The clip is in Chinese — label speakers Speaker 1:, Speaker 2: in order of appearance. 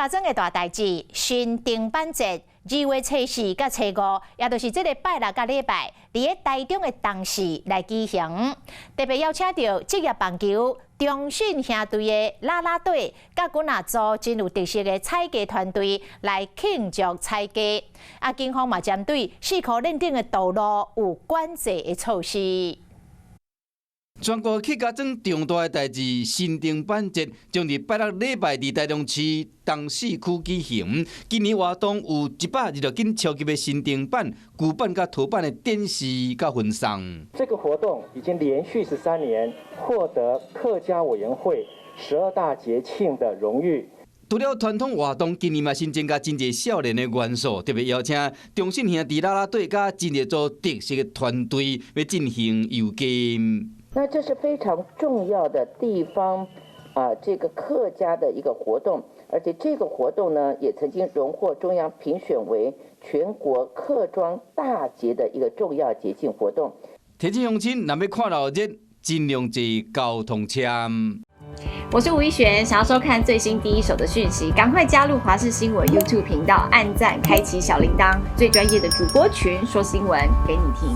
Speaker 1: 家庄的大代志，新丁班节2月初4甲初5，也就是这个拜六甲礼拜，伫个台中的东市来举行。特别邀请到职业棒球中信兄弟的啦啦队，甲阮也组真有特色的采鸡团队来庆祝采鸡。警方嘛针对4颗认定的道路有管制的措施。
Speaker 2: 全国客家庄重大的代志，新丁班节将伫拜六礼拜伫台中市东市区举行。今年活动有120斤超级的新丁班、古板甲土板的展示甲分送。
Speaker 3: 这个活动已经连续13年获得客家委员会12大节庆的荣誉。
Speaker 2: 除了传统活动，今年嘛新增加真侪少年的元素，特别邀请中信兄弟啦啦队甲真侪组特色的团队要进行游game。
Speaker 4: 那这是非常重要的地方这个客家的一个活动，而且这个活动呢，也曾经荣获中央评选为全国客庄大节的一个重要节庆活动。
Speaker 2: 提醒乡亲，若要看热闹，尽量坐交通车。
Speaker 5: 我是吴一璇，想要收看最新第一手的讯息，赶快加入华视新闻 YouTube 频道，按赞，开启小铃铛，最专业的主播群说新闻给你听。